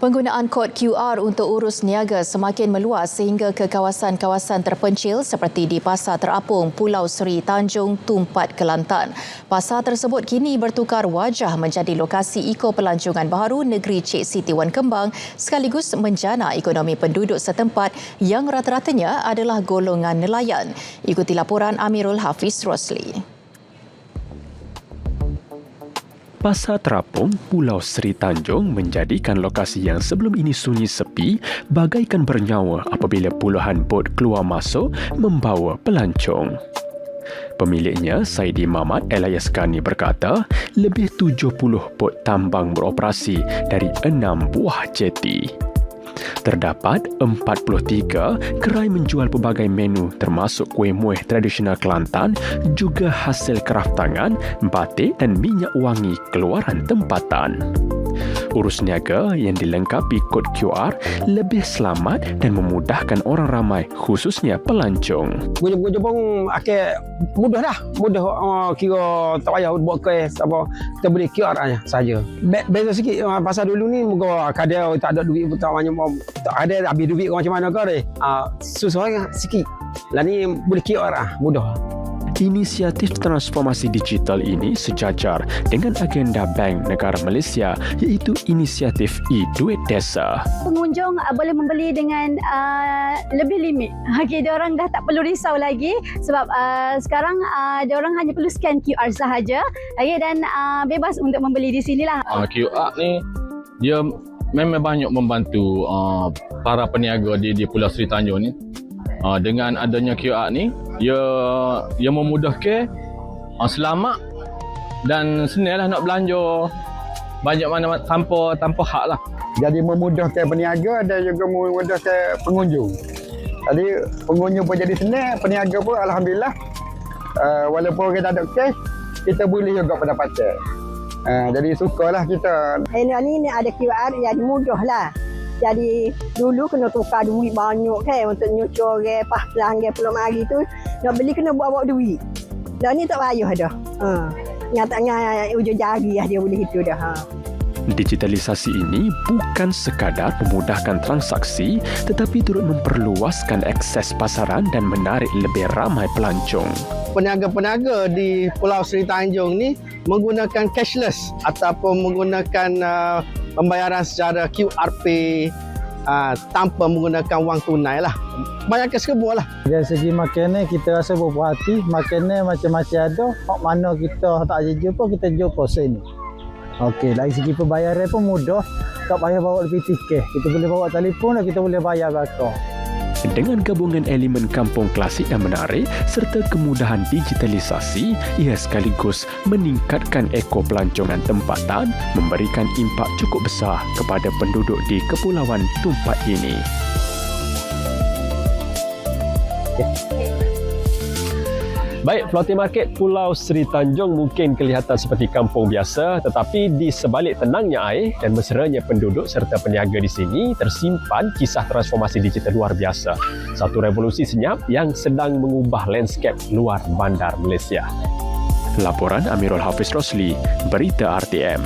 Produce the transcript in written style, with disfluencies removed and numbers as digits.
Penggunaan kod QR untuk urus niaga semakin meluas sehingga ke kawasan-kawasan terpencil seperti di Pasar Terapung, Pulau Seri Tanjung, Tumpat, Kelantan. Pasar tersebut kini bertukar wajah menjadi lokasi eko-pelancongan baharu negeri Cik Siti Wan Kembang sekaligus menjana ekonomi penduduk setempat yang rata-ratanya adalah golongan nelayan. Ikuti laporan Amirul Hafiz Rosli. Pasar Terapung, Pulau Seri Tanjung menjadikan lokasi yang sebelum ini sunyi sepi bagaikan bernyawa apabila puluhan bot keluar masuk membawa pelancong. Pemiliknya, Saidi Mamat Elias Kani berkata, lebih 70 bot tambang beroperasi dari 6 buah jeti. Terdapat 43 gerai menjual pelbagai menu termasuk kuih muih tradisional Kelantan, juga hasil kraftangan, batik dan minyak wangi keluaran tempatan. Urus niaga yang dilengkapi kod QR lebih selamat dan memudahkan orang ramai khususnya pelancong. Guna-guna pun akhir mudah dah. Mudah kira tak payah buat kes apa. Kita boleh QR saja. Beza sikit pasal dulu ni moga kadang tak ada duit tak banyak tak ada habis duit macam mana kau ni. Susah sikit. Lah ni boleh QR mudah. Inisiatif transformasi digital ini sejajar dengan agenda Bank Negara Malaysia iaitu inisiatif e-Duit Desa. Pengunjung boleh membeli dengan lebih limit. Okey, diorang dah tak perlu risau lagi sebab sekarang diorang hanya perlu scan QR sahaja. Okey, dan bebas untuk membeli di sinilah. QR ni dia memang banyak membantu para peniaga di Pulau Seri Tanjung ni. Dengan adanya QR ni, ia memudahkan selamat dan senanglah nak belanja banyak mana tanpa hak lah. Jadi memudahkan peniaga dan juga memudahkan pengunjung. Jadi pengunjung pun jadi senang, peniaga pun alhamdulillah walaupun kita tak ada cash, kita boleh juga pendapatan. Jadi sukalah kita. Ini ada QR jadi mudahlah. Jadi dulu kena tukar duit banyak kan untuk nyucur orang pas pelanggan pulau mari tu nak beli kena bawa duit. Dah ni tak payah dah. Nyatanya ujung jari dia boleh itu dah. Digitalisasi ini bukan sekadar memudahkan transaksi tetapi turut memperluaskan akses pasaran dan menarik lebih ramai pelancong. Peniaga-peniaga di Pulau Seri Tanjung ni menggunakan cashless ataupun menggunakan pembayaran secara QR Pay tanpa menggunakan wang tunai lah. Banyak kesemua lah. Dari segi makanan kita rasa berpuas hati. Makanan macam-macam ada. Mana kita tak jumpa, kita jumpa sini. Okey, dari segi pembayaran pun mudah. Tak payah bawa lebih tiket. Kita boleh bawa telefon dan kita boleh bayar belakang. Dengan gabungan elemen kampung klasik yang menarik serta kemudahan digitalisasi, ia sekaligus meningkatkan eko-pelancongan tempatan, memberikan impak cukup besar kepada penduduk di Kepulauan Tumpat ini. Baik, floating market Pulau Seri Tanjung mungkin kelihatan seperti kampung biasa, tetapi di sebalik tenangnya air dan mesranya penduduk serta peniaga di sini tersimpan kisah transformasi digital luar biasa. Satu revolusi senyap yang sedang mengubah landscape luar bandar Malaysia. Laporan Amirul Hafiz Rosli, Berita RTM.